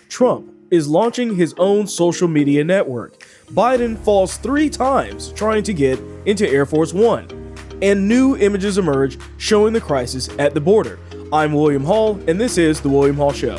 Trump is launching his own social media network. Biden falls 3 times trying to get into Air Force One. And new images emerge showing the crisis at the border. I'm William Hall, and this is The William Hall Show.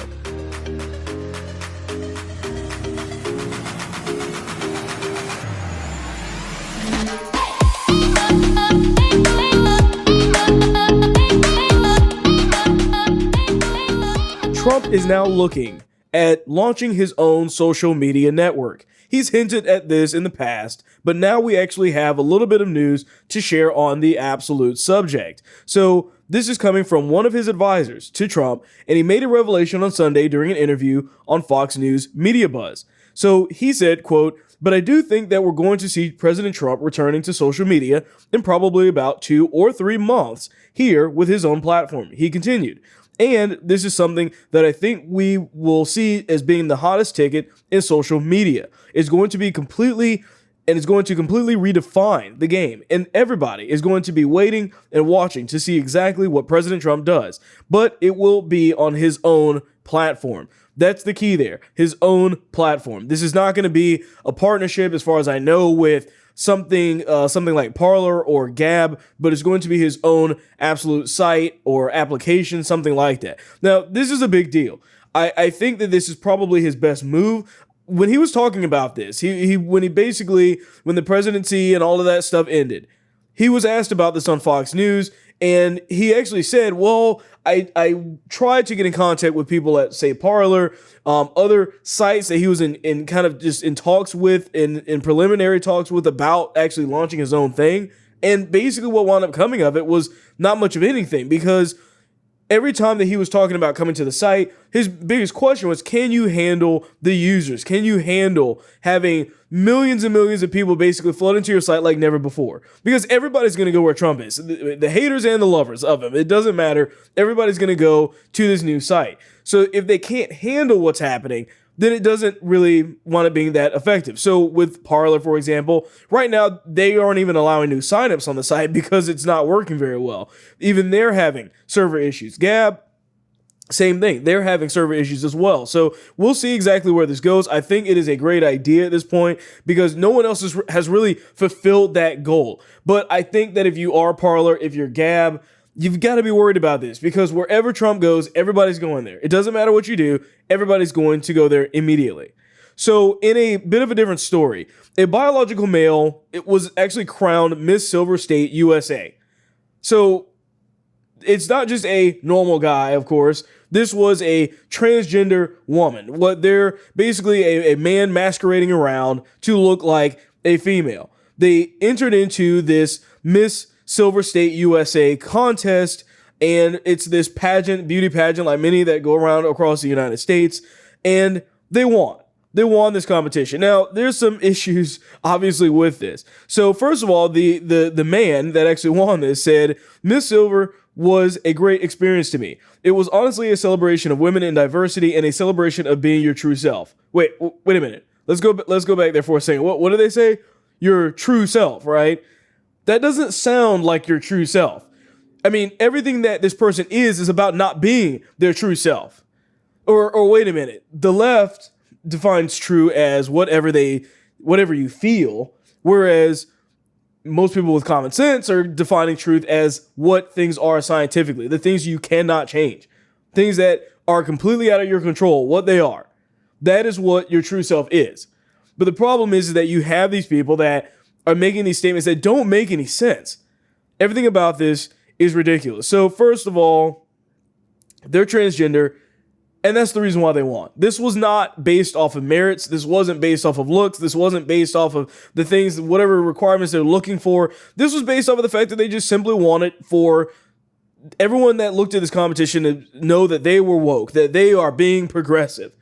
Trump is now looking at launching his own social media network. He's hinted at this in the past, but now we actually have a little bit of news to share on the absolute subject. So this is coming from one of his advisors to Trump, and he made a revelation on Sunday during an interview on Fox News Media Buzz. So he said, quote, "But I do think that we're going to see President Trump returning to social media in probably about 2 or 3 months here with his own platform." He continued, "And this is something that I think we will see as being the hottest ticket in social media. It's going to be completely redefine the game. And everybody is going to be waiting and watching to see exactly what President Trump does. But it will be on his own platform." That's the key there. His own platform. This is not going to be a partnership, as far as I know, with something like Parler or Gab, but it's going to be his own absolute site or application, something like that. Now, this is a big deal. I think that this is probably his best move. When he was talking about this, when the presidency and all of that stuff ended, he was asked about this on Fox News, and he actually said, well, I tried to get in contact with people at, say, Parler, other sites that he was in kind of just in talks with, in preliminary talks with, about actually launching his own thing. And basically what wound up coming of it was not much of anything, because every time that he was talking about coming to the site, his biggest question was, can you handle the users? Can you handle having millions and millions of people basically flood into your site like never before? Because everybody's going to go where Trump is. The haters and the lovers of him. It doesn't matter. Everybody's going to go to this new site. So if they can't handle what's happening, then it doesn't really want it being that effective. So with Parler, for example, right now, they aren't even allowing new signups on the site because it's not working very well. Even they're having server issues. Gab, same thing. They're having server issues as well. So we'll see exactly where this goes. I think it is a great idea at this point because no one else has really fulfilled that goal. But I think that if you are Parler, if you're Gab, you've got to be worried about this, because wherever Trump goes, everybody's going there. It doesn't matter what you do. Everybody's going to go there immediately. So in a bit of a different story, a biological male, it was actually crowned Miss Silver State USA. So it's not just a normal guy, of course. This was a transgender woman. What they're basically a man masquerading around to look like a female. They entered into this Miss Silver State USA contest, and it's this beauty pageant like many that go around across the United States, and they won. They won this competition. Now, there's some issues, obviously, with this. So, first of all, the man that actually won this said, "Miss Silver was a great experience to me. It was honestly a celebration of women and diversity and a celebration of being your true self." Wait a minute. Let's go back there for a second. What do they say? Your true self, right? That doesn't sound like your true self. I mean, everything that this person is about not being their true self. Or wait a minute. The left defines true as whatever you feel, whereas most people with common sense are defining truth as what things are scientifically, the things you cannot change, things that are completely out of your control, what they are. That is what your true self is. But the problem is that you have these people that are making these statements that don't make any sense. Everything about this is ridiculous. So first of all, they're transgender, and that's the reason why they won. This was not based off of merits. This wasn't based off of looks. This wasn't based off of the things, whatever requirements they're looking for. This was based off of the fact that they just simply wanted for everyone that looked at this competition to know that they were woke, that they are being progressive.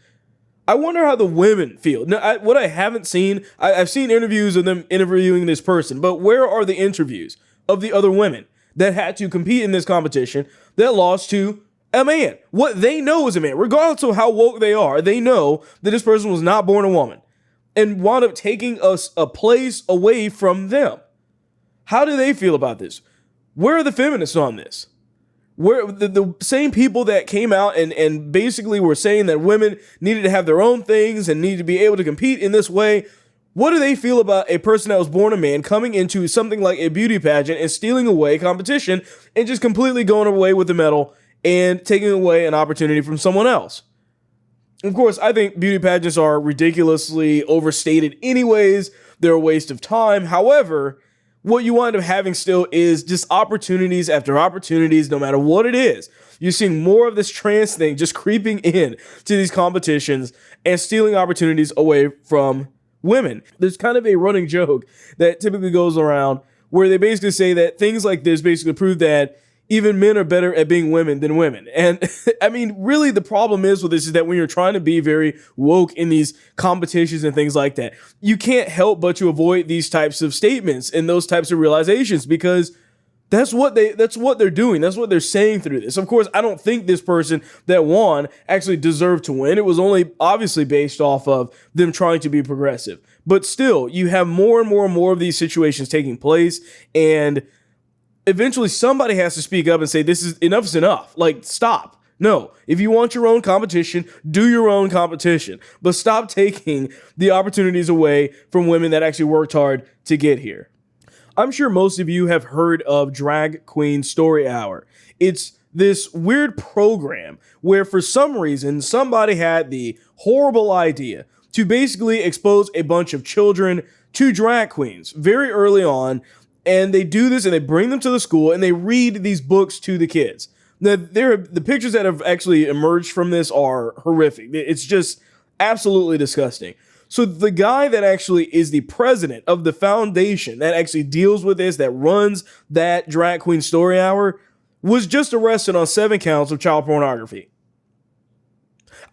I wonder how the women feel. Now, what I haven't seen, I've seen interviews of them interviewing this person, but where are the interviews of the other women that had to compete in this competition that lost to a man? What they know is a man, regardless of how woke they are, they know that this person was not born a woman and wound up taking us a place away from them. How do they feel about this? Where are the feminists on this? Where the same people that came out and basically were saying that women needed to have their own things and needed to be able to compete in this way, what do they feel about a person that was born a man coming into something like a beauty pageant and stealing away competition and just completely going away with the medal and taking away an opportunity from someone else? Of course, I think beauty pageants are ridiculously overstated anyways. They're a waste of time. However, what you wind up having still is just opportunities after opportunities, no matter what it is. You're seeing more of this trans thing just creeping in to these competitions and stealing opportunities away from women. There's kind of a running joke that typically goes around where they basically say that things like this basically prove that even men are better at being women than women. And I mean, really the problem is with this is that when you're trying to be very woke in these competitions and things like that, you can't help but to avoid these types of statements and those types of realizations because that's what they're doing. That's what they're saying through this. Of course, I don't think this person that won actually deserved to win. It was only obviously based off of them trying to be progressive. But still, you have more and more and more of these situations taking place, and eventually somebody has to speak up and say, enough's enough. Like, stop. No, if you want your own competition, do your own competition. But stop taking the opportunities away from women that actually worked hard to get here. I'm sure most of you have heard of Drag Queen Story Hour. It's this weird program where for some reason somebody had the horrible idea to basically expose a bunch of children to drag queens very early on. And they do this and they bring them to the school and they read these books to the kids. Now, the pictures that have actually emerged from this are horrific. It's just absolutely disgusting. So the guy that actually is the president of the foundation that actually deals with this, that runs that Drag Queen Story Hour, was just arrested on 7 counts of child pornography.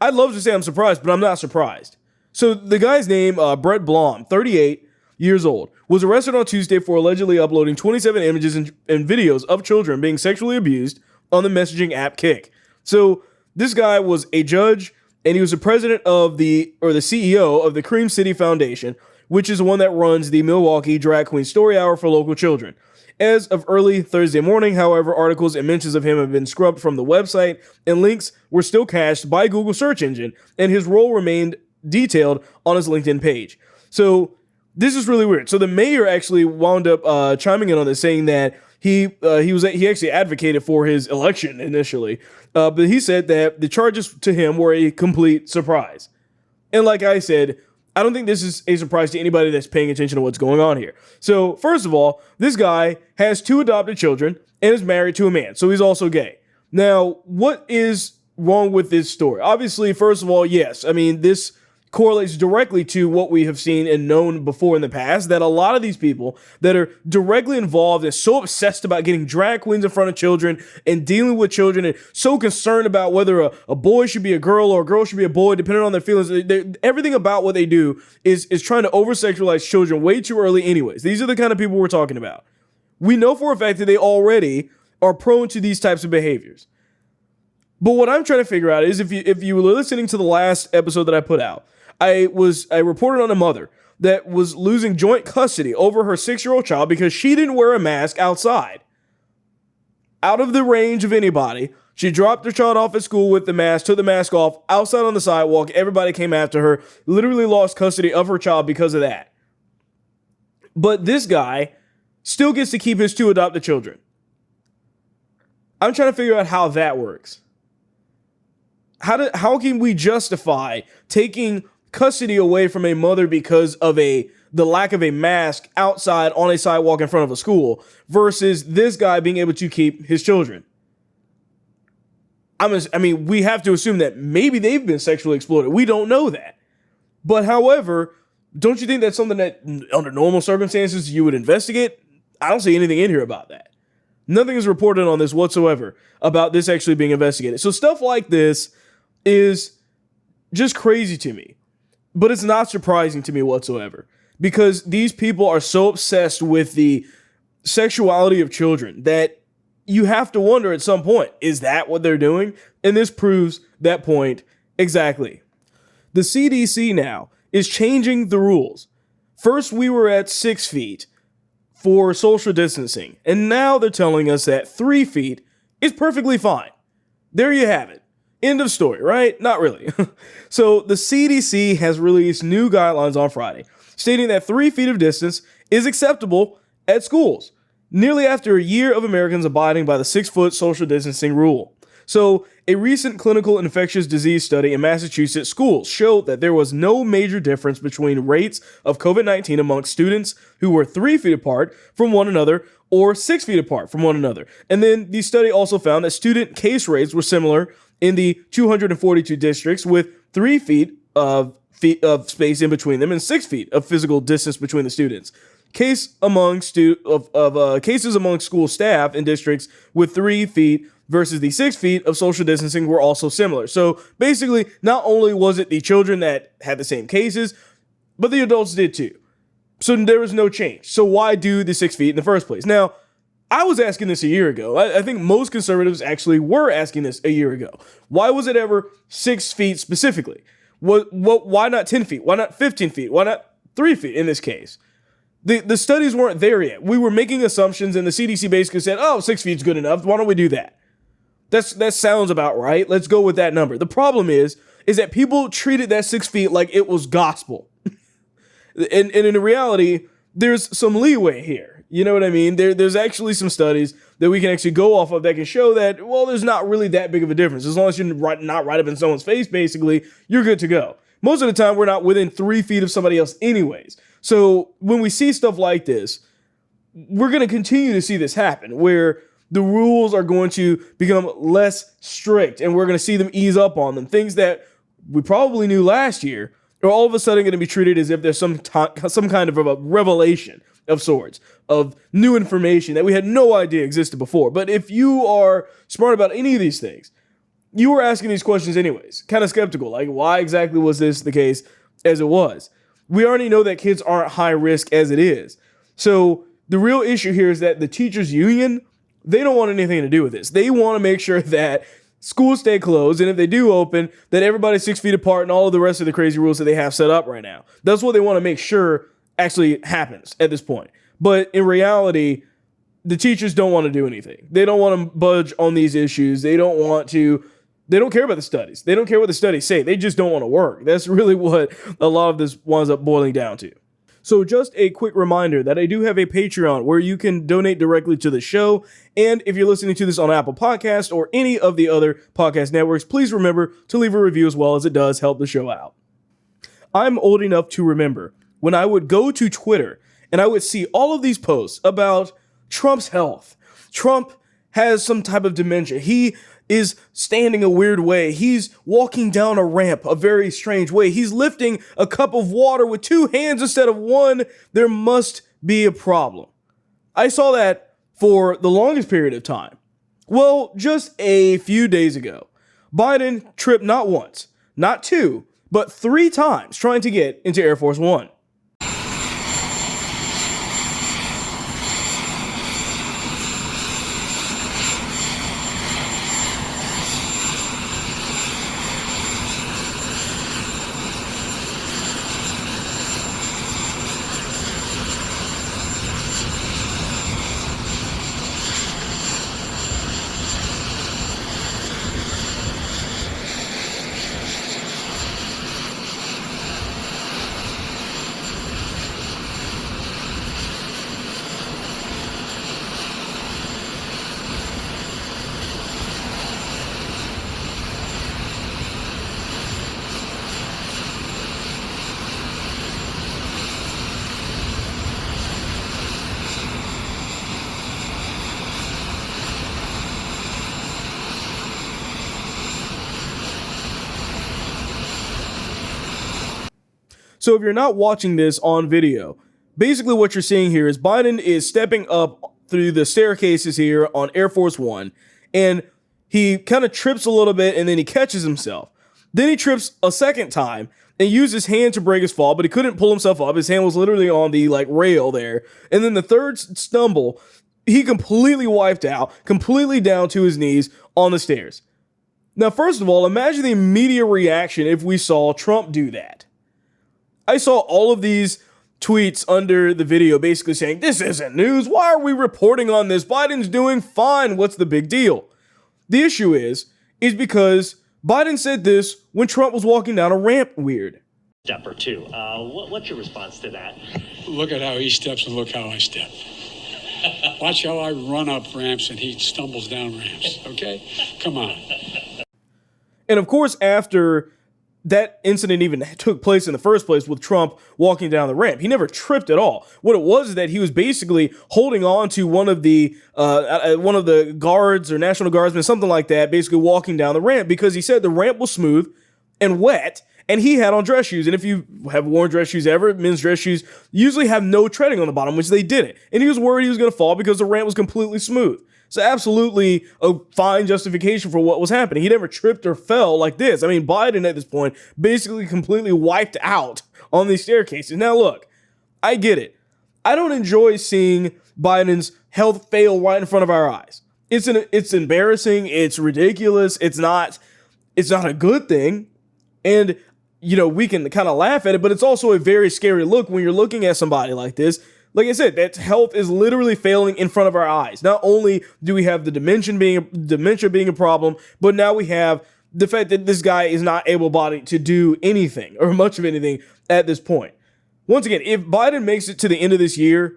I'd love to say I'm surprised, but I'm not surprised. So the guy's name, Brett Blom, 38 years old, was arrested on Tuesday for allegedly uploading 27 images and videos of children being sexually abused on the messaging app Kik. So this guy was a judge, and he was the president of the CEO of the Cream City Foundation, which is the one that runs the Milwaukee Drag Queen Story Hour for local children. As of early Thursday morning, however, articles and mentions of him have been scrubbed from the website, and links were still cached by Google search engine, and his role remained detailed on his LinkedIn page. So this is really weird. So the mayor actually wound up chiming in on this, saying that he actually advocated for his election initially, but he said that the charges to him were a complete surprise. And like I said, I don't think this is a surprise to anybody that's paying attention to what's going on here. So first of all, this guy has 2 adopted children and is married to a man, so he's also gay. Now, what is wrong with this story? Obviously, first of all, yes, I mean, this correlates directly to what we have seen and known before in the past, that a lot of these people that are directly involved and so obsessed about getting drag queens in front of children and dealing with children and so concerned about whether a boy should be a girl or a girl should be a boy, depending on their feelings, everything about what they do is trying to over-sexualize children way too early anyways. These are the kind of people we're talking about. We know for a fact that they already are prone to these types of behaviors. But what I'm trying to figure out is if you were listening to the last episode that I put out, I reported on a mother that was losing joint custody over her 6-year-old child because she didn't wear a mask outside. Out of the range of anybody, she dropped her child off at school with the mask, took the mask off, outside on the sidewalk. Everybody came after her, literally lost custody of her child because of that. But this guy still gets to keep his 2 adopted children. I'm trying to figure out how that works. How can we justify taking custody away from a mother because of the lack of a mask outside on a sidewalk in front of a school versus this guy being able to keep his children? I mean, we have to assume that maybe they've been sexually exploited. We don't know that. But however, don't you think that's something that under normal circumstances you would investigate? I don't see anything in here about that. Nothing is reported on this whatsoever about this actually being investigated. So stuff like this is just crazy to me. But it's not surprising to me whatsoever because these people are so obsessed with the sexuality of children that you have to wonder at some point, is that what they're doing? And this proves that point exactly. The CDC now is changing the rules. First, we were at 6 feet for social distancing, and now they're telling us that 3 feet It's perfectly fine. There you have it. End of story, right? Not really. So the CDC has released new guidelines on Friday, stating that 3 feet of distance is acceptable at schools, nearly after a year of Americans abiding by the 6-foot social distancing rule. So, a recent clinical infectious disease study in Massachusetts schools showed that there was no major difference between rates of COVID-19 amongst students who were 3 feet apart from one another or 6 feet apart from one another. And then the study also found that student case rates were similar in the 242 districts, with 3 feet of space in between them and 6 feet of physical distance between the students. Cases among school staff in districts with 3 feet versus the 6 feet of social distancing were also similar. So basically, not only was it the children that had the same cases, but the adults did too. So there was no change. So why do the 6 feet in the first place? Now, I was asking this a year ago. I think most conservatives actually were asking this a year ago. Why was it ever 6 feet specifically? Why not 10 feet? Why not 15 feet? Why not 3 feet in this case? The studies weren't there yet. We were making assumptions, and the CDC basically said, 6 feet's good enough. Why don't we do that? That sounds about right. Let's go with that number. The problem is that people treated that 6 feet like it was gospel. and in reality, there's some leeway here. You know what I mean? There's actually some studies that we can actually go off of that can show that, well, there's not really that big of a difference. As long as you're not right up in someone's face, basically, you're good to go. Most of the time, we're not within 3 feet of somebody else anyways. So when we see stuff like this, we're going to continue to see this happen, where the rules are going to become less strict and we're going to see them ease up on them. Things that we probably knew last year are all of a sudden going to be treated as if there's some kind of a revelation of sorts, of new information that we had no idea existed before. But if you are smart about any of these things, you were asking these questions anyways, kind of skeptical, like why exactly was this the case as it was? We already know that kids aren't high risk as it is. So the real issue here is that the teachers union, they don't want anything to do with this. They want to make sure that schools stay closed, and if they do open, that everybody's 6 feet apart and all of the rest of the crazy rules that they have set up right now. That's what they want to make sure actually happens at this point. But in reality, the teachers don't want to do anything. They don't want to budge on these issues. They don't care about the studies. They don't care what the studies say. They just don't want to work. That's really what a lot of this winds up boiling down to. So just a quick reminder that I do have a Patreon where you can donate directly to the show. And if you're listening to this on Apple Podcast or any of the other podcast networks, please remember to leave a review as well, as it does help the show out. I'm old enough to remember when I would go to Twitter and I would see all of these posts about Trump's health. Trump has some type of dementia. He is standing a weird way. He's walking down a ramp a very strange way. He's lifting a cup of water with 2 hands instead of 1. There must be a problem. I saw that for the longest period of time. Well, just a few days ago, Biden tripped not once, not 2, but 3 times trying to get into Air Force One. So if you're not watching this on video, basically what you're seeing here is Biden is stepping up through the staircases here on Air Force One, and he kind of trips a little bit and then he catches himself. Then he trips a second time and used his hand to break his fall, but he couldn't pull himself up. His hand was literally on the rail there. And then the third stumble, he completely wiped out, completely down to his knees on the stairs. Now, first of all, imagine the immediate reaction if we saw Trump do that. I saw all of these tweets under the video basically saying, this isn't news. Why are we reporting on this? Biden's doing fine. What's the big deal? The issue is because Biden said this when Trump was walking down a ramp weird. Step or two. What's your response to that? Look at how he steps and look how I step. Watch how I run up ramps and he stumbles down ramps, okay? Come on. And of course, after that incident even took place in the first place with Trump walking down the ramp, he never tripped at all. What it was is that he was basically holding on to one of the guards or National Guardsmen, something like that, basically walking down the ramp because he said the ramp was smooth and wet, and he had on dress shoes. And if you have worn dress shoes ever, men's dress shoes usually have no treading on the bottom, which they didn't. And he was worried he was going to fall because the ramp was completely smooth. So absolutely a fine justification for what was happening. He never tripped or fell like this. I mean, Biden at this point basically completely wiped out on these staircases. Now look, I get it. I don't enjoy seeing Biden's health fail right in front of our eyes. It's embarrassing. It's ridiculous. It's not a good thing. And we can kind of laugh at it, but it's also a very scary look when you're looking at somebody like this. Like I said, that health is literally failing in front of our eyes. Not only do we have the dementia being a problem, but now we have the fact that this guy is not able-bodied to do anything or much of anything at this point. Once again, if Biden makes it to the end of this year,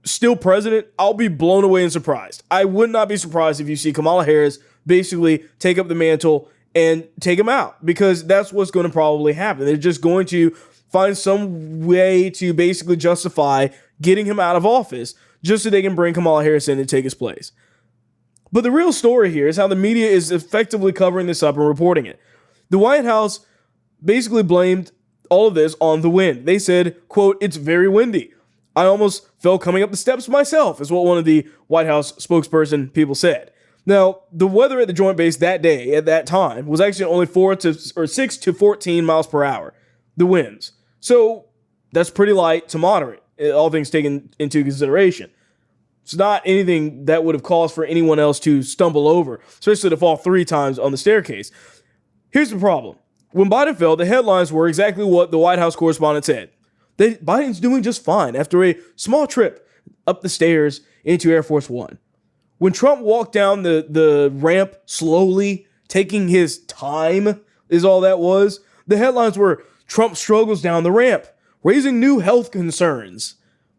still president, I'll be blown away and surprised. I would not be surprised if you see Kamala Harris basically take up the mantle and take him out, because that's what's going to probably happen. They're just going to find some way to basically justify getting him out of office just so they can bring Kamala Harris in and take his place. But the real story here is how the media is effectively covering this up and reporting it. The White House basically blamed all of this on the wind. They said, quote, "It's very windy. I almost fell coming up the steps myself," is what one of the White House spokesperson people said. Now, the weather at the Joint Base that day, at that time, was actually only 6 to 14 miles per hour, the winds. So that's pretty light to moderate, all things taken into consideration. It's not anything that would have caused for anyone else to stumble over, especially to fall 3 times on the staircase. Here's the problem. When Biden fell, the headlines were exactly what the White House correspondent said. Biden's doing just fine after a small trip up the stairs into Air Force One. When Trump walked down the ramp slowly, taking his time, is all that was, the headlines were, "Trump struggles down the ramp, raising new health concerns."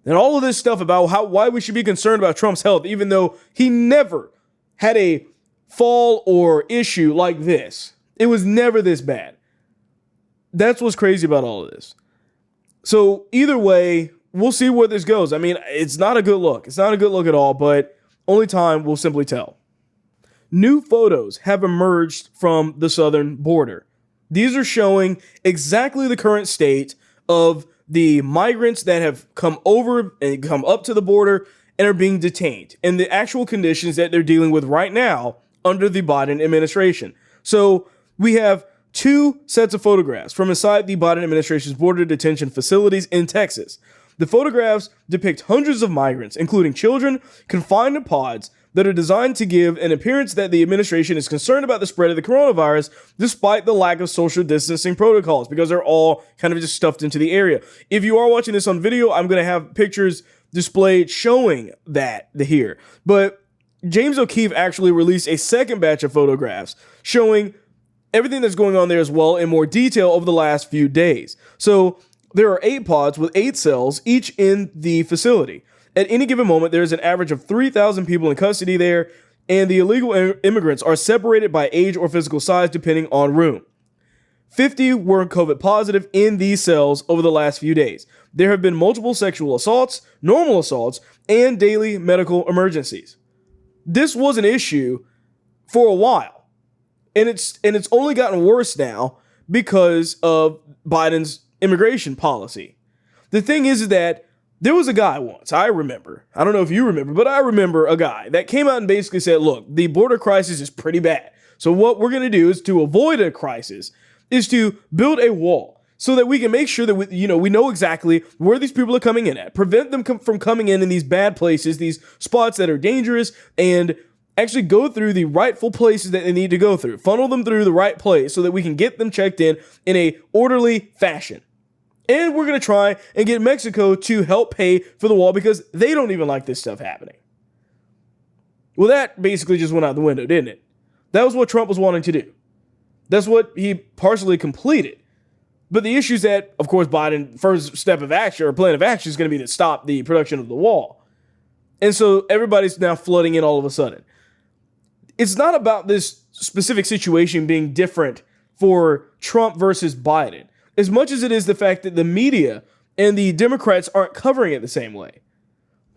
And all of this stuff about why we should be concerned about Trump's health, even though he never had a fall or issue like this. It was never this bad. That's what's crazy about all of this. So either way, we'll see where this goes. I mean, it's not a good look. It's not a good look at all, but only time will simply tell. New photos have emerged from the southern border. These are showing exactly the current state of the migrants that have come over and come up to the border and are being detained, and the actual conditions that they're dealing with right now under the Biden administration. So we have 2 sets of photographs from inside the Biden administration's border detention facilities in Texas. The photographs depict hundreds of migrants, including children, confined in pods that are designed to give an appearance that the administration is concerned about the spread of the coronavirus, despite the lack of social distancing protocols, because they're all kind of just stuffed into the area. If you are watching this on video, I'm going to have pictures displayed showing that here. But James O'Keefe actually released a second batch of photographs showing everything that's going on there as well in more detail over the last few days. So there are 8 pods with 8 cells, each in the facility. At any given moment, there's an average of 3,000 people in custody there, and the illegal immigrants are separated by age or physical size depending on room. 50 were COVID positive in these cells over the last few days. There have been multiple sexual assaults, normal assaults, and daily medical emergencies. This was an issue for a while, and it's only gotten worse now because of Biden's immigration policy. The thing is that there was a guy once, I don't know if you remember, but I remember a guy that came out and basically said, look, the border crisis is pretty bad. So what we're going to do is to avoid a crisis is to build a wall so that we can make sure that we know exactly where these people are coming in at, prevent them from coming in these bad places, these spots that are dangerous, and actually go through the rightful places that they need to go through, funnel them through the right place so that we can get them checked in a orderly fashion. And we're going to try and get Mexico to help pay for the wall because they don't even like this stuff happening. Well, that basically just went out the window, didn't it? That was what Trump was wanting to do. That's what he partially completed. But the issue is that, of course, Biden's first step of action or plan of action is going to be to stop the production of the wall. And so everybody's now flooding in all of a sudden. It's not about this specific situation being different for Trump versus Biden, as much as it is the fact that the media and the Democrats aren't covering it the same way.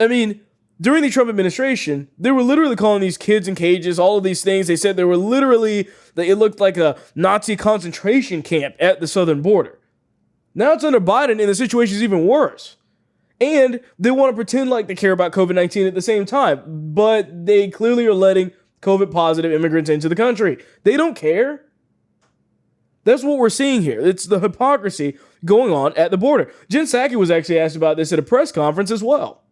I mean, during the Trump administration, they were literally calling these kids in cages, all of these things. They said they were literally, it looked like a Nazi concentration camp at the southern border. Now it's under Biden, and the situation is even worse. And they want to pretend like they care about COVID-19 at the same time, but they clearly are letting COVID-positive immigrants into the country. They don't care. That's what we're seeing here. It's the hypocrisy going on at the border. Jen Psaki was actually asked about this at a press conference as well.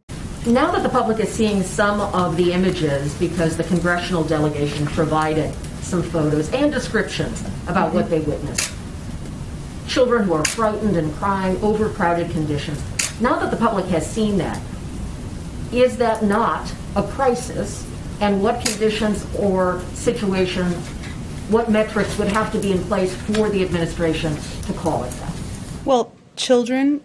Now that the public is seeing some of the images, because the congressional delegation provided some photos and descriptions about what they witnessed, children who are frightened and crying, overcrowded conditions. Now that the public has seen that, is that not a crisis? And what conditions or situations, what metrics would have to be in place for the administration to call it that? Well, children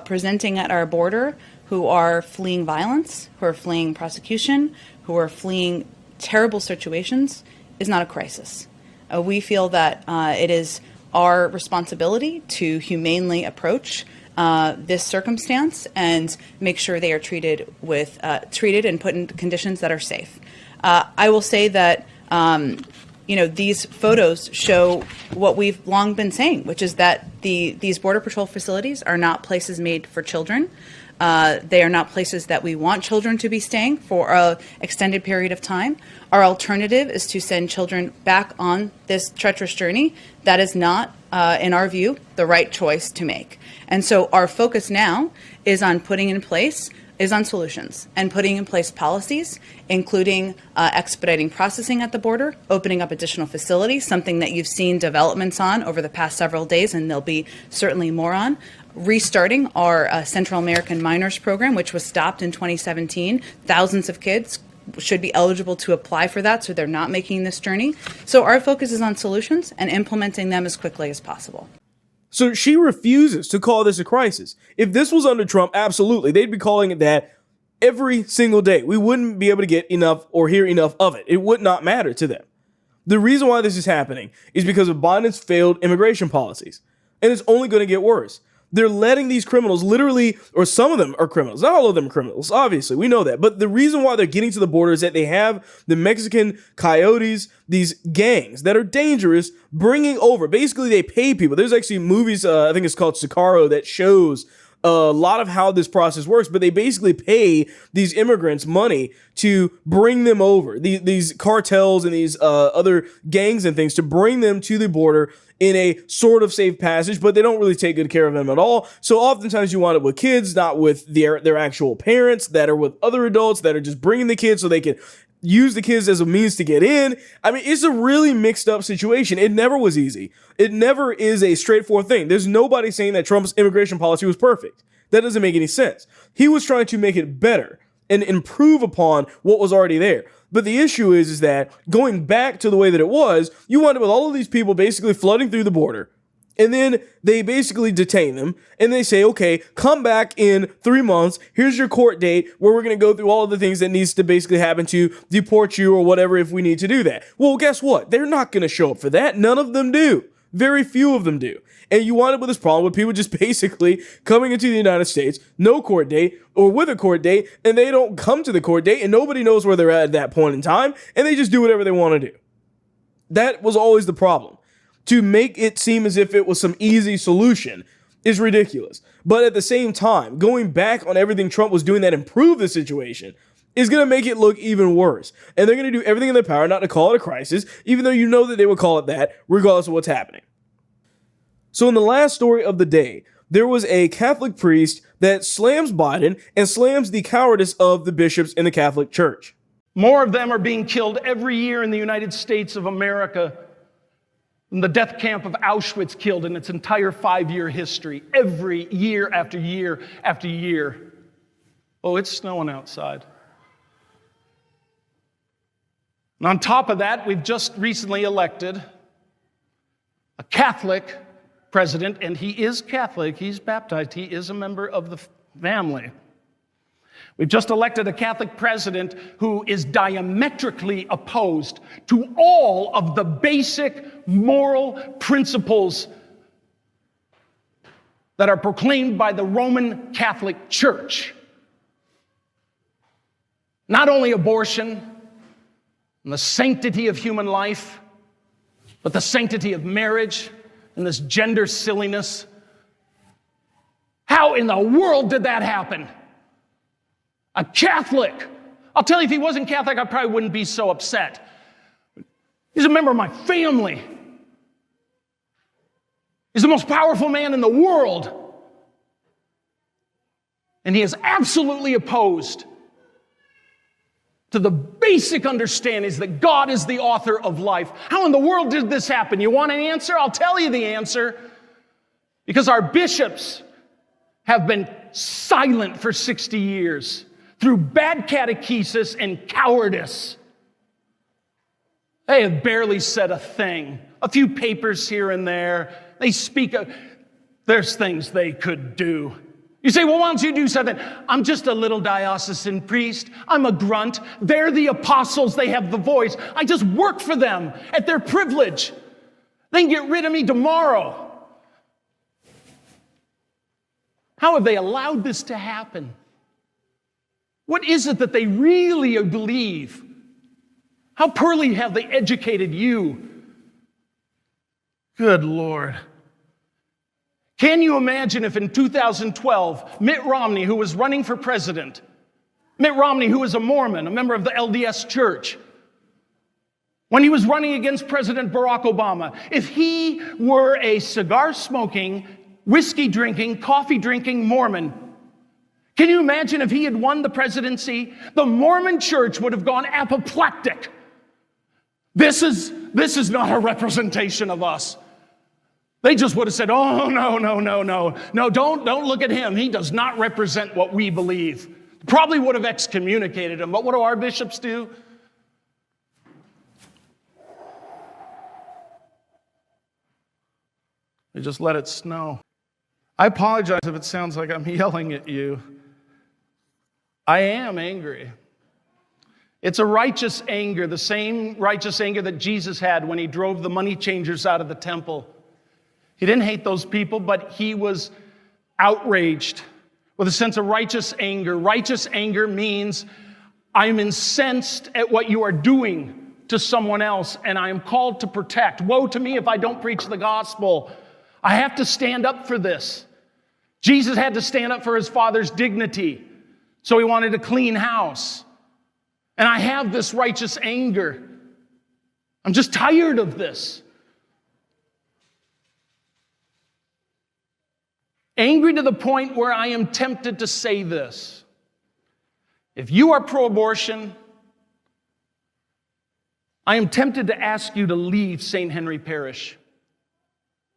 presenting at our border who are fleeing violence, who are fleeing prosecution, who are fleeing terrible situations is not a crisis. We feel that it is our responsibility to humanely approach this circumstance and make sure they are treated and put in conditions that are safe. I will say that these photos show what we've long been saying, which is that these Border Patrol facilities are not places made for children. They are not places that we want children to be staying for an extended period of time. Our alternative is to send children back on this treacherous journey. That is not, in our view, the right choice to make. And so our focus now is on solutions and putting in place policies, including expediting processing at the border, opening up additional facilities, something that you've seen developments on over the past several days, and there'll be certainly more on. Restarting our Central American Minors Program, which was stopped in 2017. Thousands of kids should be eligible to apply for that, so they're not making this journey. So our focus is on solutions and implementing them as quickly as possible. So she refuses to call this a crisis. If this was under Trump, absolutely, they'd be calling it that every single day. We wouldn't be able to get enough or hear enough of it. It would not matter to them. The reason why this is happening is because of Biden's failed immigration policies. And it's only going to get worse. They're letting these criminals literally, or some of them are criminals. Not all of them are criminals, obviously. We know that. But the reason why they're getting to the border is that they have the Mexican coyotes, these gangs that are dangerous, bringing over. Basically, they pay people. There's actually movies, I think it's called Sicario, that shows a lot of how this process works. But they basically pay these immigrants money to bring them over. These cartels and these other gangs and things to bring them to the border in a sort of safe passage, but they don't really take good care of them at all. So oftentimes you wind up with kids, not with their actual parents, that are with other adults that are just bringing the kids so they can use the kids as a means to get in. I mean, it's a really mixed up situation. It never was easy. It never is a straightforward thing. There's nobody saying that Trump's immigration policy was perfect. That doesn't make any sense. He was trying to make it better and improve upon what was already there. But the issue is that going back to the way that it was, you wind up with all of these people basically flooding through the border. And then they basically detain them and they say, okay, come back in 3 months. Here's your court date where we're going to go through all of the things that needs to basically happen to deport you or whatever if we need to do that. Well, guess what? They're not going to show up for that. None of them do. Very few of them do. And you wind up with this problem with people just basically coming into the United States, no court date, or with a court date, and they don't come to the court date, and nobody knows where they're at that point in time, and they just do whatever they want to do. That was always the problem. To make it seem as if it was some easy solution is ridiculous. But at the same time, going back on everything Trump was doing that improved the situation is going to make it look even worse. And they're going to do everything in their power not to call it a crisis, even though you know that they would call it that, regardless of what's happening. So in the last story of the day, there was a Catholic priest that slams Biden and slams the cowardice of the bishops in the Catholic Church. More of them are being killed every year in the United States of America than the death camp of Auschwitz killed in its entire 5-year history, every year after year after year. Oh, it's snowing outside. And on top of that, we've just recently elected a Catholic president, and he is Catholic, he's baptized, he is a member of the family. We've just elected a Catholic president who is diametrically opposed to all of the basic moral principles that are proclaimed by the Roman Catholic Church. Not only abortion and the sanctity of human life, but the sanctity of marriage and this gender silliness. How in the world did that happen? A Catholic. I'll tell you, if he wasn't Catholic, I probably wouldn't be so upset. He's a member of my family. He's the most powerful man in the world. And he is absolutely opposed to the basic understandings that God is the author of life. How in the world did this happen? You want an answer? I'll tell you the answer. Because our bishops have been silent for 60 years through bad catechesis and cowardice. They have barely said a thing. A few papers here and there. They speak of, there's things they could do. You say, well, why don't you do something? I'm just a little diocesan priest. I'm a grunt. They're the apostles. They have the voice. I just work for them at their privilege. They can get rid of me tomorrow. How have they allowed this to happen? What is it that they really believe? How poorly have they educated you? Good Lord. Can you imagine if in 2012, Mitt Romney, who was running for president, Mitt Romney, who is a Mormon, a member of the LDS Church, when he was running against President Barack Obama, if he were a cigar-smoking, whiskey-drinking, coffee-drinking Mormon, can you imagine if he had won the presidency? The Mormon Church would have gone apoplectic. This is not a representation of us. They just would have said, oh, no, don't look at him. He does not represent what we believe. Probably would have excommunicated him. But what do our bishops do? They just let it snow. I apologize if it sounds like I'm yelling at you. I am angry. It's a righteous anger, the same righteous anger that Jesus had when he drove the money changers out of the temple. He didn't hate those people, but he was outraged with a sense of righteous anger. Righteous anger means I'm incensed at what you are doing to someone else, and I am called to protect. Woe to me if I don't preach the gospel. I have to stand up for this. Jesus had to stand up for his Father's dignity, so he wanted a clean house. And I have this righteous anger. I'm just tired of this. Angry to the point where I am tempted to say this. If you are pro-abortion, I am tempted to ask you to leave St. Henry Parish.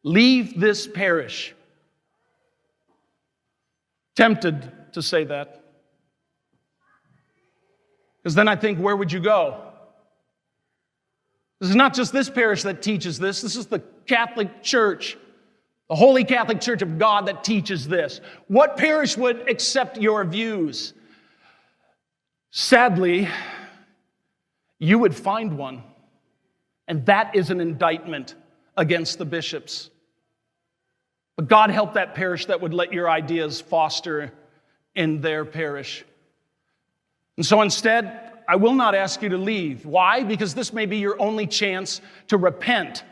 Leave this parish. Tempted to say that. Because then I think, where would you go? This is not just this parish that teaches this. This is the Catholic Church, the Holy Catholic Church of God that teaches this. What parish would accept your views? Sadly, you would find one. And that is an indictment against the bishops. But God help that parish that would let your ideas foster in their parish. And so instead, I will not ask you to leave. Why? Because this may be your only chance to repent,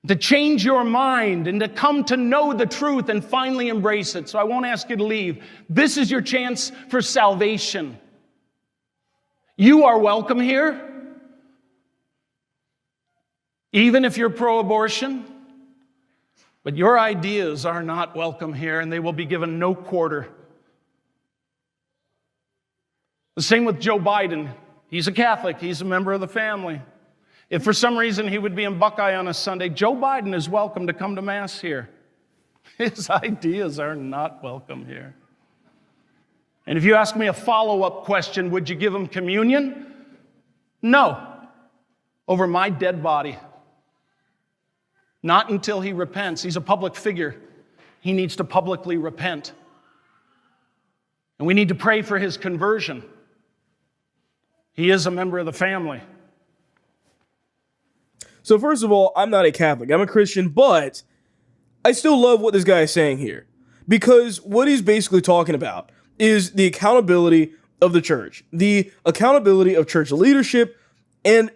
to change your mind, and to come to know the truth and finally embrace it. So I won't ask you to leave. This is your chance for salvation. You are welcome here, even if you're pro-abortion. But your ideas are not welcome here, and they will be given no quarter. The same with Joe Biden. He's a Catholic. He's a member of the family. If for some reason he would be in Buckeye on a Sunday, Joe Biden is welcome to come to Mass here. His ideas are not welcome here. And if you ask me a follow-up question, would you give him communion? No. Over my dead body. Not until he repents. He's a public figure. He needs to publicly repent. And we need to pray for his conversion. He is a member of the family. So first of all, I'm not a Catholic. I'm a Christian, but I still love what this guy is saying here. Because what he's basically talking about is the accountability of the church, the accountability of church leadership, and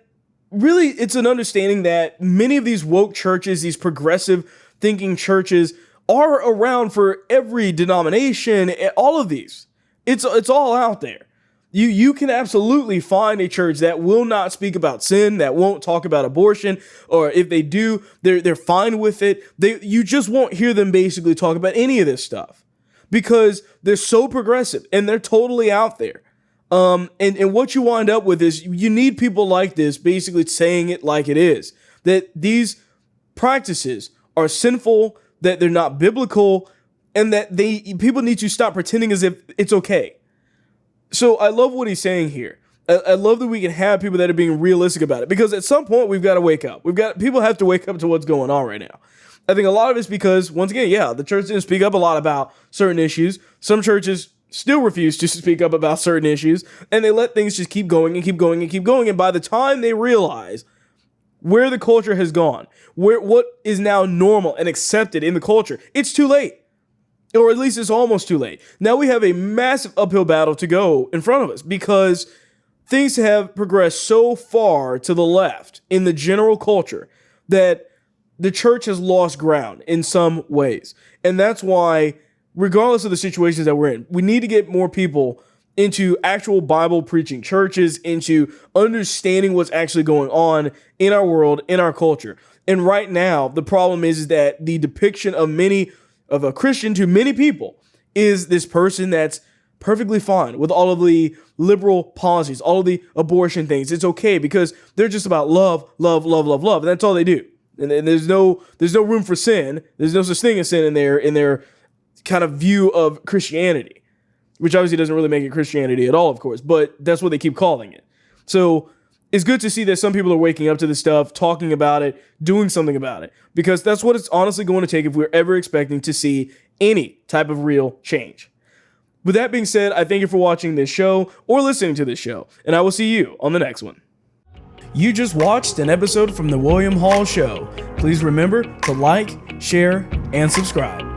really it's an understanding that many of these woke churches, these progressive thinking churches, are around for every denomination, all of these. It's all out there. You can absolutely find a church that will not speak about sin, that won't talk about abortion, or if they do, they're fine with it. You just won't hear them basically talk about any of this stuff because they're so progressive and they're totally out there. And what you wind up with is you need people like this basically saying it like it is, that these practices are sinful, that they're not biblical, and that people need to stop pretending as if it's okay. So I love what he's saying here. I love that we can have people that are being realistic about it, because at some point we've got to wake up. People have to wake up to what's going on right now. I think a lot of it's because, once again, the church didn't speak up a lot about certain issues. Some churches still refuse to speak up about certain issues, and they let things just keep going and keep going and keep going. And by the time they realize where the culture has gone, what is now normal and accepted in the culture, it's too late. Or at least it's almost too late. Now we have a massive uphill battle to go in front of us because things have progressed so far to the left in the general culture that the church has lost ground in some ways. And that's why, regardless of the situations that we're in, we need to get more people into actual Bible preaching churches, into understanding what's actually going on in our world, in our culture. And right now, the problem is that the depiction of a Christian to many people is this person that's perfectly fine with all of the liberal policies, all of the abortion things. It's okay because they're just about love, love, love, love, love. And that's all they do. And there's no room for sin. There's no such thing as sin in their kind of view of Christianity, which obviously doesn't really make it Christianity at all, of course, but that's what they keep calling it. So it's good to see that some people are waking up to this stuff, talking about it, doing something about it, because that's what it's honestly going to take if we're ever expecting to see any type of real change. With that being said, I thank you for watching this show or listening to this show, and I will see you on the next one. You just watched an episode from The William Hall Show. Please remember to like, share, and subscribe.